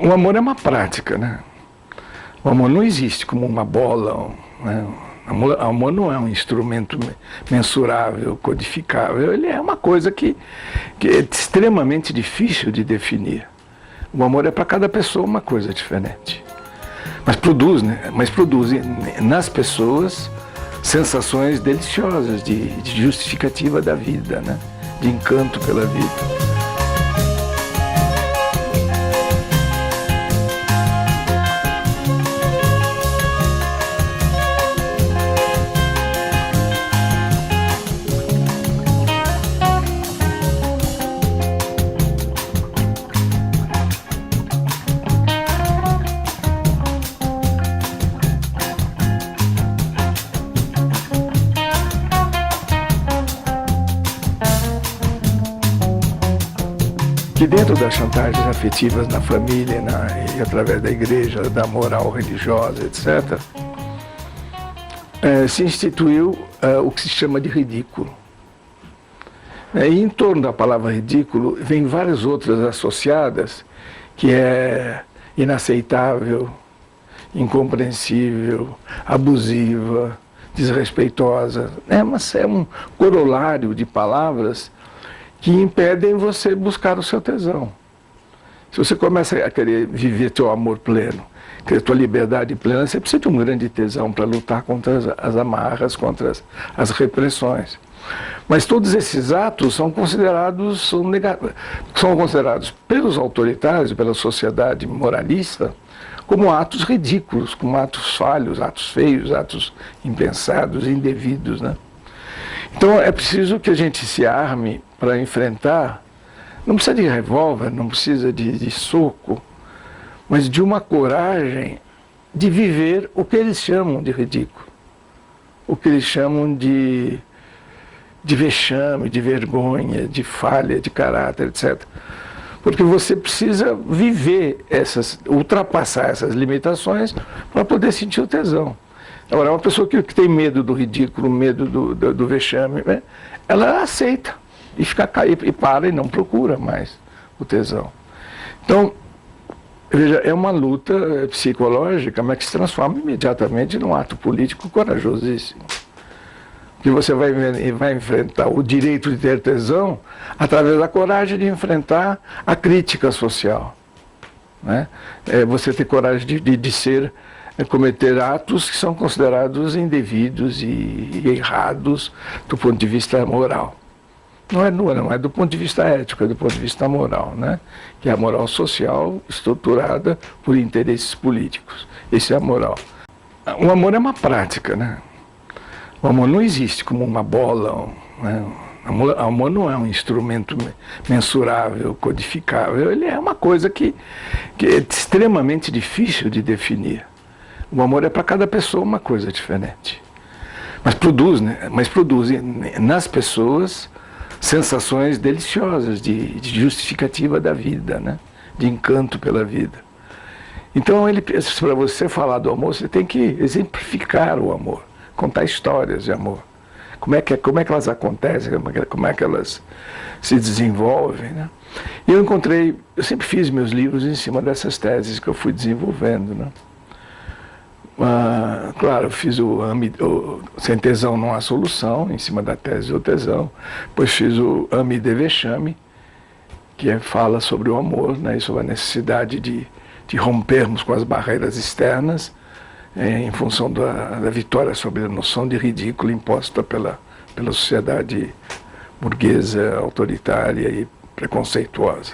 O amor é uma prática, né? O amor não existe como uma bola, né? O amor não é um instrumento mensurável, codificável. Ele é uma coisa que é extremamente difícil de definir. O amor é para cada pessoa uma coisa diferente. Mas produz, né? Mas produz nas pessoas sensações deliciosas de justificativa da vida, né? De encanto pela vida. Que dentro das chantagens afetivas na família e através da igreja, da moral religiosa, etc., se instituiu o que se chama de ridículo. E em torno da palavra ridículo vem várias outras associadas, que é inaceitável, incompreensível, abusiva, desrespeitosa. Mas é um corolário de palavras que impedem você buscar o seu tesão. Se você começa a querer viver teu amor pleno, querer tua liberdade plena, você precisa de um grande tesão para lutar contra as amarras, contra as repressões. Mas todos esses atos são considerados pelos autoritários, pela sociedade moralista, como atos ridículos, como atos falhos, atos feios, atos impensados, indevidos, né? Então é preciso que a gente se arme para enfrentar, não precisa de revólver, não precisa de soco, mas de uma coragem de viver o que eles chamam de ridículo, o que eles chamam de vexame, de vergonha, de falha de caráter, etc. Porque você precisa viver ultrapassar essas limitações para poder sentir o tesão. Agora, uma pessoa que tem medo do ridículo, medo do vexame, né, ela aceita e fica e para e não procura mais o tesão. Então, veja, é uma luta psicológica, mas que se transforma imediatamente num ato político corajosíssimo. Que você vai enfrentar o direito de ter tesão através da coragem de enfrentar a crítica social, né? Você ter coragem de cometer atos que são considerados indevidos e errados do ponto de vista moral. Não é do ponto de vista ético, é do ponto de vista moral, né? Que é a moral social estruturada por interesses políticos. Esse é a moral. O amor é uma prática, né? O amor não existe como uma bola, né? O amor não é um instrumento mensurável, codificável. Ele é uma coisa que é extremamente difícil de definir. O amor é para cada pessoa uma coisa diferente. Mas produz, né? Mas produz nas pessoas sensações deliciosas de justificativa da vida, né? De encanto pela vida. Então, para você falar do amor, você tem que exemplificar o amor, contar histórias de amor. Como é que elas acontecem, como é que elas se desenvolvem, né? E eu sempre fiz meus livros em cima dessas teses que eu fui desenvolvendo, né? Claro, eu fiz o Sem Tesão Não Há Solução, em cima da tese do tesão. Depois fiz o Ame de Vexame, que fala sobre o amor, né, e sobre a necessidade de rompermos com as barreiras externas, em função da vitória sobre a noção de ridículo imposta pela sociedade burguesa, autoritária e preconceituosa.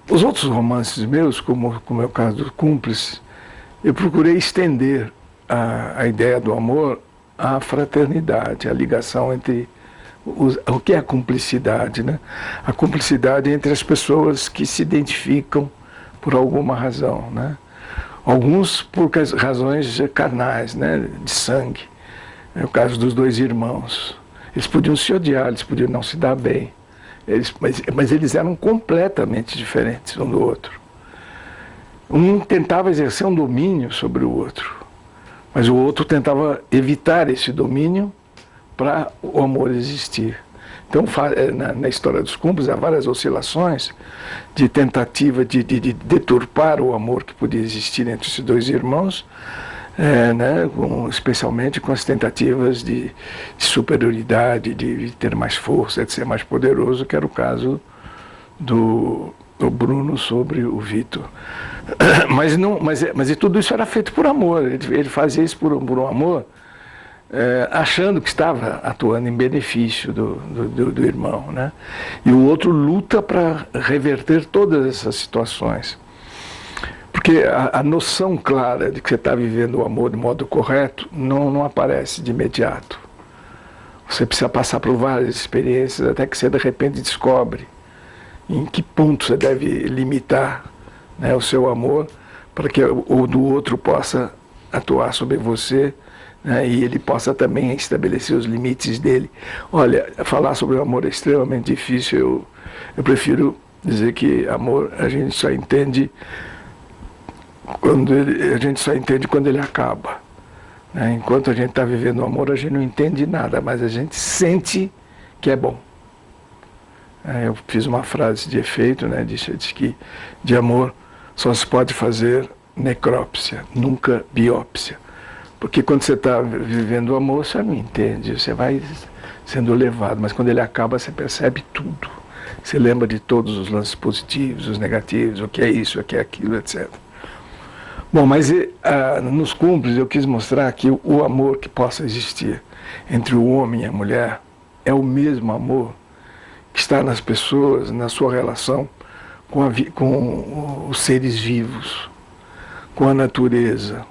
Os outros romances meus, como é o caso do Cúmplice, eu procurei estender a ideia do amor à fraternidade, à ligação entre o que é a cumplicidade, né? A cumplicidade entre as pessoas que se identificam por alguma razão, né? Alguns por razões carnais, né? De sangue. É o caso dos dois irmãos. Eles podiam se odiar, eles podiam não se dar bem. Mas eles eram completamente diferentes um do outro. Um tentava exercer um domínio sobre o outro, mas o outro tentava evitar esse domínio para o amor existir. Então, na história dos cúmplices, há várias oscilações de tentativa de deturpar o amor que podia existir entre esses dois irmãos, né, especialmente com as tentativas de superioridade, de ter mais força, de ser mais poderoso, que era o caso do Bruno sobre o Vitor. Mas tudo isso era feito por amor, ele fazia isso por um amor, achando que estava atuando em benefício do irmão, né? E o outro luta para reverter todas essas situações. Porque a noção clara de que você está vivendo o amor de modo correto não aparece de imediato. Você precisa passar por várias experiências até que você de repente descobre em que ponto você deve limitar, né, o seu amor para que o do outro possa atuar sobre você, né, e ele possa também estabelecer os limites dele. Olha, falar sobre o amor é extremamente difícil. Eu prefiro dizer que amor a gente só entende quando ele acaba, né? Enquanto a gente está vivendo o amor, a gente não entende nada, mas a gente sente que é bom. Eu fiz uma frase de efeito, né? Disse que de amor só se pode fazer necrópsia, nunca biópsia. Porque quando você está vivendo o amor, você não entende, você vai sendo levado, mas quando ele acaba, você percebe tudo. Você lembra de todos os lances positivos, os negativos, o que é isso, o que é aquilo, etc. Bom, mas nos cúmplices eu quis mostrar que o amor que possa existir entre o homem e a mulher é o mesmo amor que está nas pessoas, na sua relação com os seres vivos, com a natureza,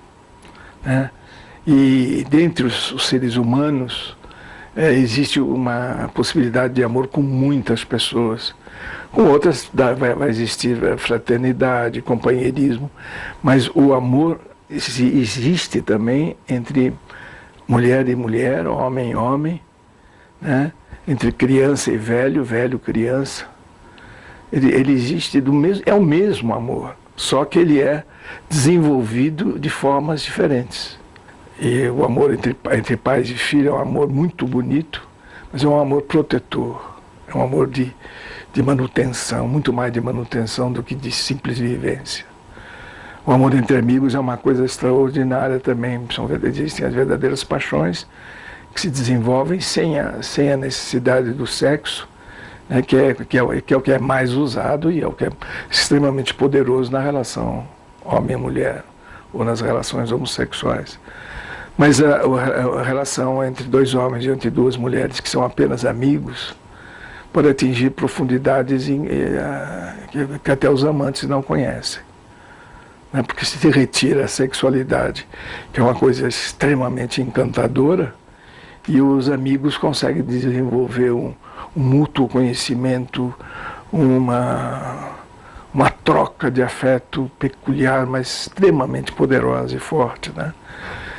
né? E dentre os seres humanos existe uma possibilidade de amor com muitas pessoas. Com outras vai existir fraternidade, companheirismo, mas o amor existe também entre mulher e mulher, homem e homem, né? Entre criança e velho, velho e criança. Ele existe é o mesmo amor, só que ele é desenvolvido de formas diferentes. E o amor entre pais e filho é um amor muito bonito, mas é um amor protetor, é um amor de manutenção, muito mais de manutenção do que de simples vivência. O amor entre amigos é uma coisa extraordinária também, existem as verdadeiras paixões que se desenvolvem sem a necessidade do sexo, né, que é o que é mais usado e é o que é extremamente poderoso na relação homem e mulher, ou nas relações homossexuais. Mas a relação entre dois homens e entre duas mulheres que são apenas amigos pode atingir profundidades que até os amantes não conhecem, né? Porque se retira a sexualidade, que é uma coisa extremamente encantadora, e os amigos conseguem desenvolver um mútuo conhecimento, uma troca de afeto peculiar, mas extremamente poderosa e forte, né?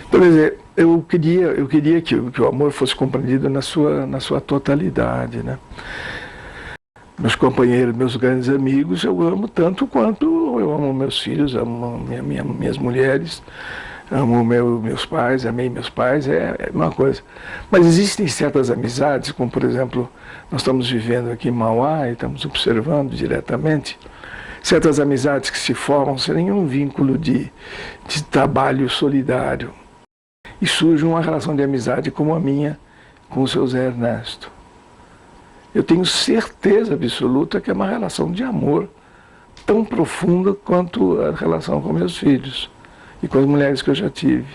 Então, quer dizer, eu queria que o amor fosse compreendido na sua totalidade, né? Meus companheiros, meus grandes amigos, eu amo tanto quanto eu amo meus filhos, amo minhas mulheres, amo meus pais, amei meus pais, é uma coisa. Mas existem certas amizades, como por exemplo, nós estamos vivendo aqui em Mauá e estamos observando diretamente, certas amizades que se formam sem nenhum vínculo de trabalho solidário. E surge uma relação de amizade como a minha com o seu Zé Ernesto. Eu tenho certeza absoluta que é uma relação de amor tão profunda quanto a relação com meus filhos e com as mulheres que eu já tive.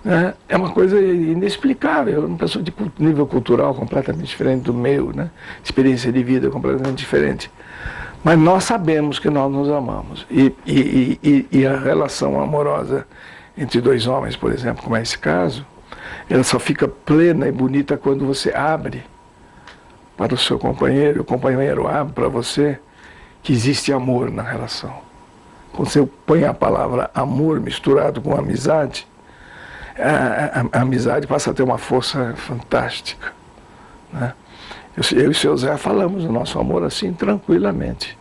Né? É uma coisa inexplicável, uma pessoa de nível cultural completamente diferente do meu, né? Experiência de vida completamente diferente. Mas nós sabemos que nós nos amamos. E a relação amorosa entre dois homens, por exemplo, como é esse caso, ela só fica plena e bonita quando você abre para o seu companheiro, o companheiro abre para você que existe amor na relação. Quando você põe a palavra amor misturado com amizade, a amizade passa a ter uma força fantástica, né? Eu e o seu Zé falamos do nosso amor assim tranquilamente,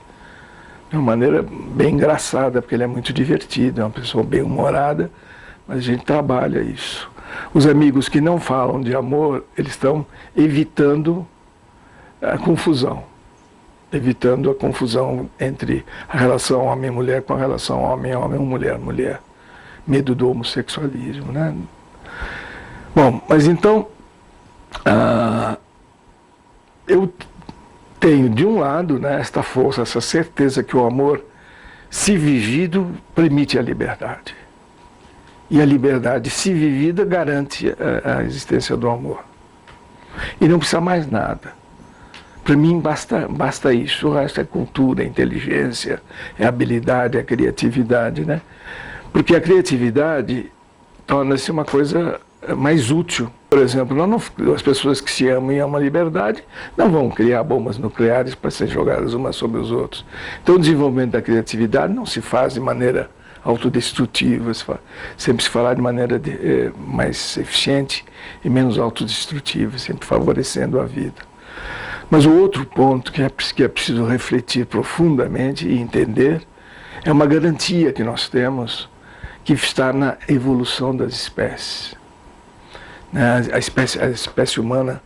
de uma maneira bem engraçada, porque ele é muito divertido, é uma pessoa bem humorada, mas a gente trabalha isso. Os amigos que não falam de amor, eles estão evitando a confusão, evitando a confusão entre a relação homem-mulher com a relação homem-homem ou mulher-mulher. Medo do homossexualismo, né? Bom, mas então, eu tenho, de um lado, né, esta força, essa certeza que o amor, se vivido, permite a liberdade. E a liberdade, se vivida, garante a existência do amor. E não precisa mais nada. Para mim, basta isso. O resto é cultura, é inteligência, é habilidade, é criatividade, né? Porque a criatividade torna-se uma coisa mais útil. Por exemplo, as pessoas que se amam e amam a liberdade não vão criar bombas nucleares para serem jogadas umas sobre os outros. Então, o desenvolvimento da criatividade não se faz de maneira autodestrutiva, sempre se falar de maneira mais eficiente e menos autodestrutiva, sempre favorecendo a vida. Mas o outro ponto que é preciso refletir profundamente e entender é uma garantia que nós temos que está na evolução das espécies. A espécie humana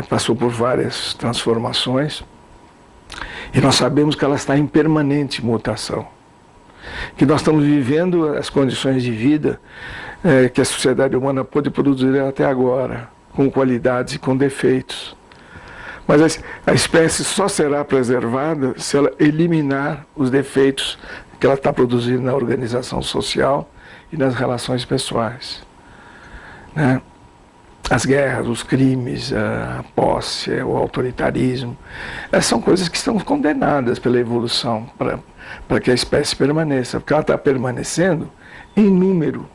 passou por várias transformações e nós sabemos que ela está em permanente mutação. Que nós estamos vivendo as condições de vida que a sociedade humana pôde produzir até agora, com qualidades e com defeitos. Mas a espécie só será preservada se ela eliminar os defeitos que ela está produzindo na organização social e nas relações pessoais, né? As guerras, os crimes, a posse, o autoritarismo, são coisas que estão condenadas pela evolução para que a espécie permaneça, porque ela está permanecendo em número.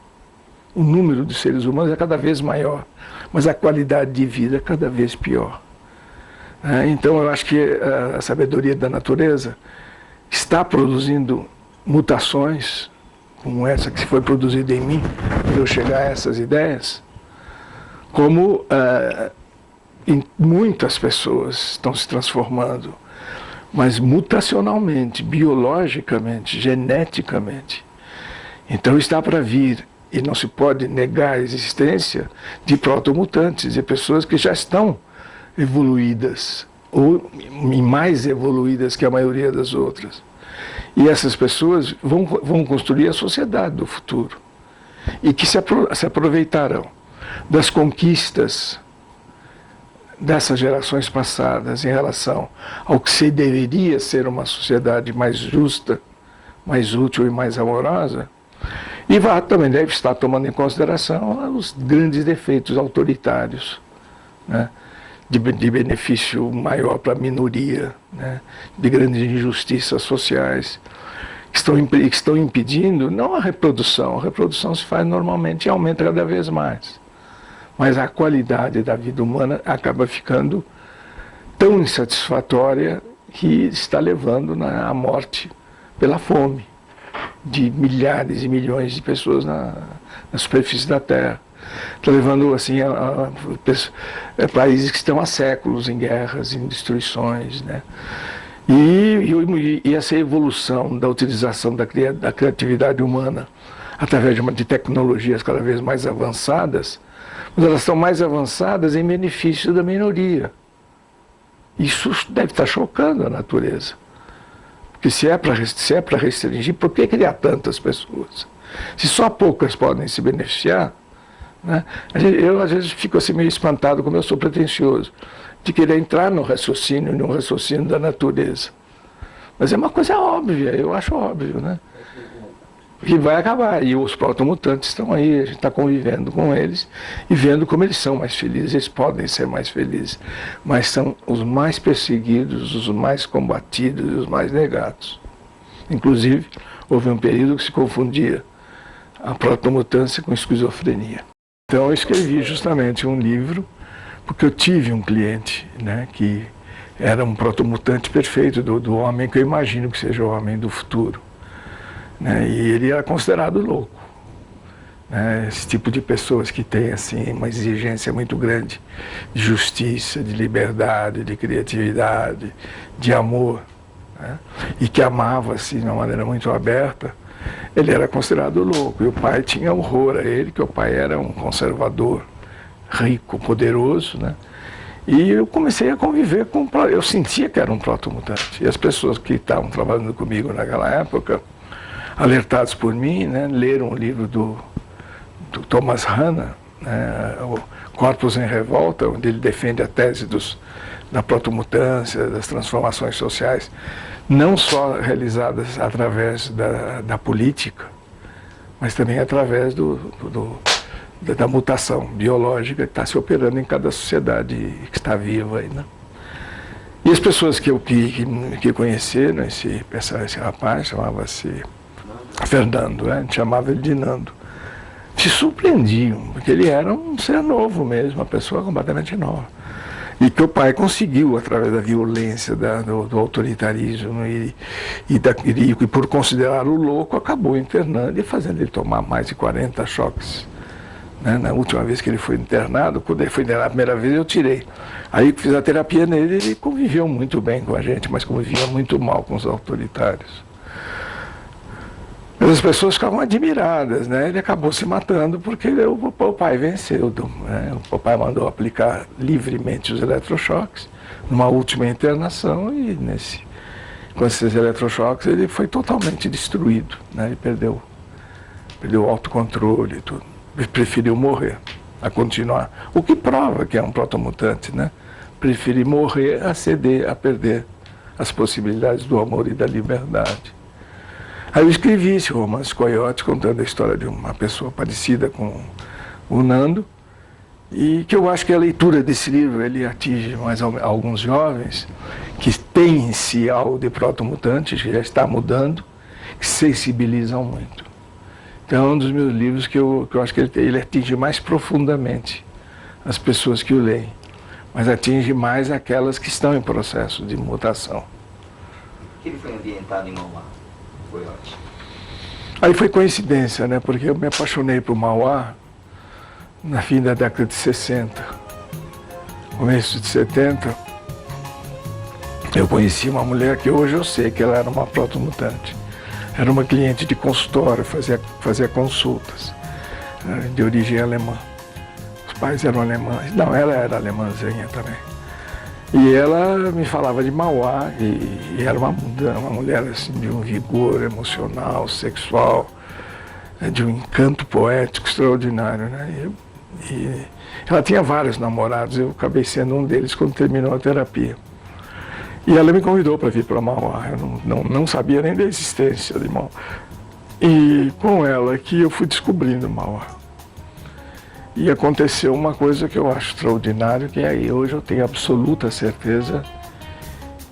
O número de seres humanos é cada vez maior, mas a qualidade de vida é cada vez pior. Então eu acho que a sabedoria da natureza está produzindo mutações, como essa que foi produzida em mim, para eu chegar a essas ideias, como muitas pessoas estão se transformando, mas mutacionalmente, biologicamente, geneticamente. Então está para vir, e não se pode negar a existência de protomutantes, de pessoas que já estão evoluídas, ou mais evoluídas que a maioria das outras. E essas pessoas vão construir a sociedade do futuro, e que se aproveitarão das conquistas dessas gerações passadas em relação ao que se deveria ser uma sociedade mais justa, mais útil e mais amorosa, e também deve estar tomando em consideração os grandes defeitos autoritários, né, de benefício maior para a minoria, né, de grandes injustiças sociais, que estão impedindo, não a reprodução se faz normalmente e aumenta cada vez mais, mas a qualidade da vida humana acaba ficando tão insatisfatória que está levando à morte pela fome de milhares e milhões de pessoas na superfície da Terra. Está levando assim, a países que estão há séculos em guerras, em destruições, né? E essa evolução da utilização da criatividade humana através de tecnologias cada vez mais avançadas, mas elas estão mais avançadas em benefício da minoria. Isso deve estar chocando a natureza. Porque se é para restringir, por que criar tantas pessoas? Se só poucas podem se beneficiar, né? Eu às vezes fico assim meio espantado, como eu sou pretensioso, de querer entrar no raciocínio da natureza. Mas é uma coisa óbvia, eu acho óbvio, né? Que vai acabar, e os protomutantes estão aí, a gente está convivendo com eles e vendo como eles são mais felizes, eles podem ser mais felizes, mas são os mais perseguidos, os mais combatidos e os mais negados. Inclusive, houve um período que se confundia a protomutância com esquizofrenia. Então eu escrevi justamente um livro, porque eu tive um cliente, né, que era um protomutante perfeito do homem que eu imagino que seja o homem do futuro. Né, e ele era considerado louco. Né, esse tipo de pessoas que tem assim, uma exigência muito grande de justiça, de liberdade, de criatividade, de amor, né, e que amava assim, de uma maneira muito aberta, ele era considerado louco. E o pai tinha horror a ele, que o pai era um conservador, rico, poderoso, né, E eu comecei a conviver com... Eu sentia que era um protomutante. E as pessoas que estavam trabalhando comigo naquela época, alertados por mim, né, leram o livro do Thomas Hanna, né, o Corpos em Revolta, onde ele defende a tese da protomutância, das transformações sociais, não só realizadas através da política, mas também através da mutação biológica que está se operando em cada sociedade que está viva aí, né? E as pessoas que conheceram esse rapaz, chamava-se Fernando, né? A gente chamava ele de Nando, se surpreendiam, porque ele era um ser novo mesmo, uma pessoa completamente nova. E que o pai conseguiu, através da violência, do autoritarismo e por considerá-lo louco, acabou internando e fazendo ele tomar mais de 40 choques. Né? Na última vez que ele foi internado, quando ele foi internado a primeira vez, eu tirei. Aí fiz a terapia nele, ele conviveu muito bem com a gente, mas convivia muito mal com os autoritários. Mas as pessoas ficavam admiradas, né? Ele acabou se matando porque o pai venceu. Né? O pai mandou aplicar livremente os eletrochoques numa última internação e com esses eletrochoques ele foi totalmente destruído. Né? Ele perdeu o autocontrole e tudo. Ele preferiu morrer a continuar. O que prova que é um protomutante, né? Preferir morrer a ceder, a perder as possibilidades do amor e da liberdade. Aí eu escrevi esse romance Coiote, contando a história de uma pessoa parecida com o Nando, e que eu acho que a leitura desse livro ele atinge mais alguns jovens que têm em si algo de protomutantes, que já está mudando, que sensibilizam muito. Então é um dos meus livros que eu acho que ele atinge mais profundamente as pessoas que o leem, mas atinge mais aquelas que estão em processo de mutação. Ele foi ambientado em Mauá? Aí foi coincidência, né? Porque eu me apaixonei por Mauá na fim da década de 60, começo de 70. Eu conheci uma mulher que hoje eu sei que ela era uma protomutante. Era uma cliente de consultório, fazia consultas, de origem alemã. Os pais eram alemães. Não, ela era alemãzinha também. E ela me falava de Mauá, e era uma mulher assim, de um vigor emocional, sexual, de um encanto poético extraordinário. Né? E ela tinha vários namorados, eu acabei sendo um deles quando terminou a terapia. E ela me convidou para vir para Mauá, eu não sabia nem da existência de Mauá. E com ela que eu fui descobrindo Mauá. E aconteceu uma coisa que eu acho extraordinária, que aí hoje eu tenho absoluta certeza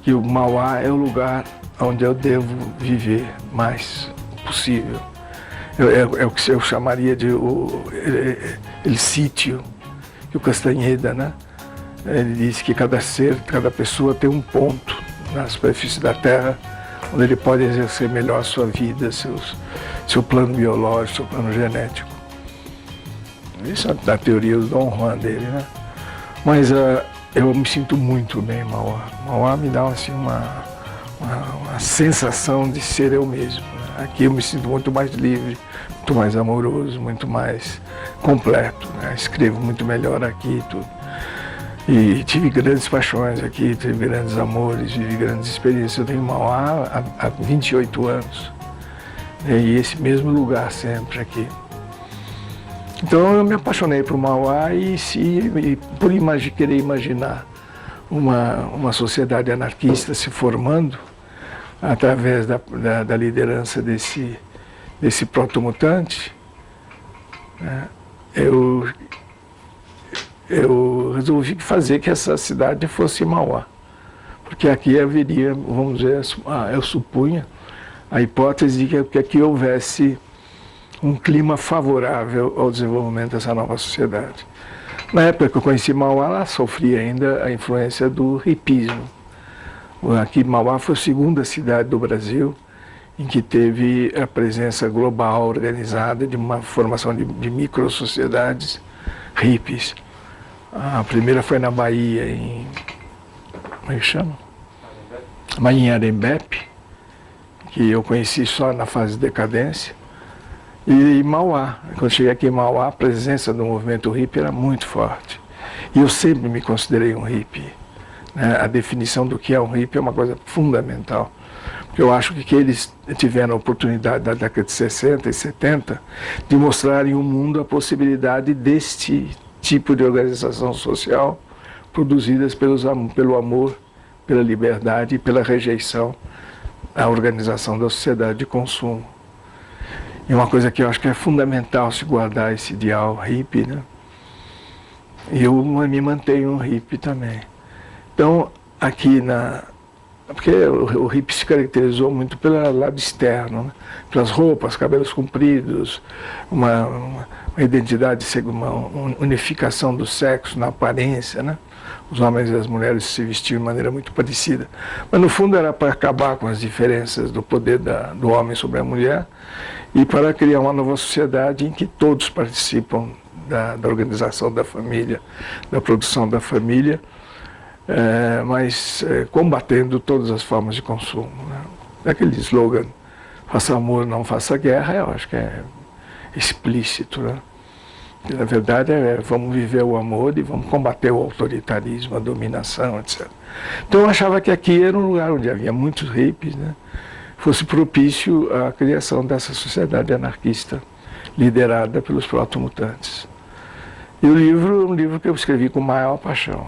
que o Mauá é o lugar onde eu devo viver mais possível. É o que eu chamaria de el sítio, que o Castanheda, né? Ele disse que cada pessoa tem um ponto na superfície da Terra onde ele pode exercer melhor sua vida, seu plano biológico, seu plano genético. Isso é da teoria do Dom Juan dele, né? Mas eu me sinto muito bem em Mauá. Mauá me dá assim, uma sensação de ser eu mesmo. Né? Aqui eu me sinto muito mais livre, muito mais amoroso, muito mais completo. Né? Escrevo muito melhor aqui e tudo. E tive grandes paixões aqui, tive grandes amores, vivi grandes experiências. Eu tenho Mauá há 28 anos. E esse mesmo lugar sempre aqui. Então eu me apaixonei por Mauá e por querer imaginar uma sociedade anarquista se formando através da liderança desse protomutante, né? Eu resolvi fazer que essa cidade fosse Mauá, porque aqui haveria, vamos dizer, eu supunha a hipótese de que aqui houvesse um clima favorável ao desenvolvimento dessa nova sociedade. Na época que eu conheci Mauá, ela sofria ainda a influência do hipismo. Aqui Mauá foi a segunda cidade do Brasil em que teve a presença global organizada de uma formação de micro-sociedades hippies. A primeira foi na Bahia, como é que chama? Em Arembepe, que eu conheci só na fase de decadência. E Mauá, quando cheguei aqui em Mauá, a presença do movimento hippie era muito forte. E eu sempre me considerei um hippie. Né? A definição do que é um hippie é uma coisa fundamental. Porque eu acho que eles tiveram a oportunidade da década de 60 e 70 de mostrarem ao mundo a possibilidade deste tipo de organização social produzidas pelo amor, pela liberdade e pela rejeição à organização da sociedade de consumo. E uma coisa que eu acho que é fundamental se guardar esse ideal hippie, né? E eu me mantenho um hippie também. Então, aqui porque o hippie se caracterizou muito pelo lado externo, né? Pelas roupas, cabelos compridos, uma identidade, uma unificação do sexo na aparência, né? Os homens e as mulheres se vestiam de maneira muito parecida. Mas, no fundo, era para acabar com as diferenças do poder do homem sobre a mulher e para criar uma nova sociedade em que todos participam da organização da família, da produção da família, mas combatendo todas as formas de consumo. Né? Aquele slogan, faça amor, não faça guerra, eu acho que é explícito, né? Que, na verdade, vamos viver o amor e vamos combater o autoritarismo, a dominação, etc. Então eu achava que aqui era um lugar onde havia muitos hippies, né? Fosse propício à criação dessa sociedade anarquista liderada pelos proto-mutantes. E o livro é um livro que eu escrevi com maior paixão.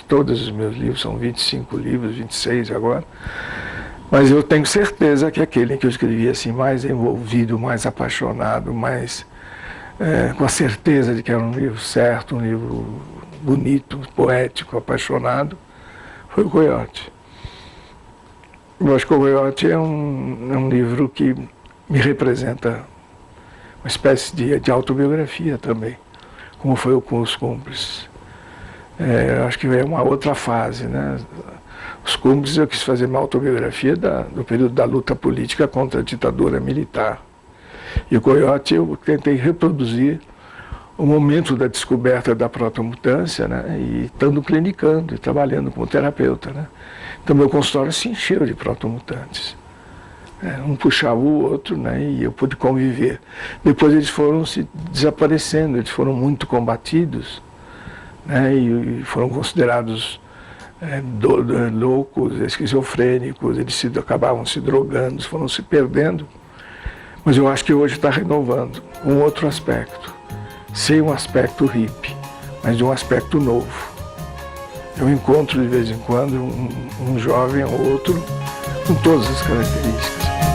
Todos os meus livros, são 25 livros, 26 agora, mas eu tenho certeza que aquele que eu escrevi assim, mais envolvido, mais apaixonado, mais com a certeza de que era um livro certo, um livro bonito, poético, apaixonado, foi o Coiote. Eu acho que o Coiote é um livro que me representa uma espécie de autobiografia também, como foi o Com os Cúmplices. Eu acho que é uma outra fase, né? Os Cúmplices, eu quis fazer uma autobiografia do período da luta política contra a ditadura militar. E o Coiote eu tentei reproduzir o momento da descoberta da protomutância, né? E estando clinicando e trabalhando como terapeuta, né? Então meu consultório se encheu de protomutantes. Um puxava o outro, né? E eu pude conviver. Depois eles foram se desaparecendo, eles foram muito combatidos, né? E foram considerados loucos, esquizofrênicos, eles acabavam se drogando, foram se perdendo. Mas eu acho que hoje está renovando um outro aspecto, sem um aspecto hippie, mas de um aspecto novo. Eu encontro de vez em quando um jovem ou outro com todas as características.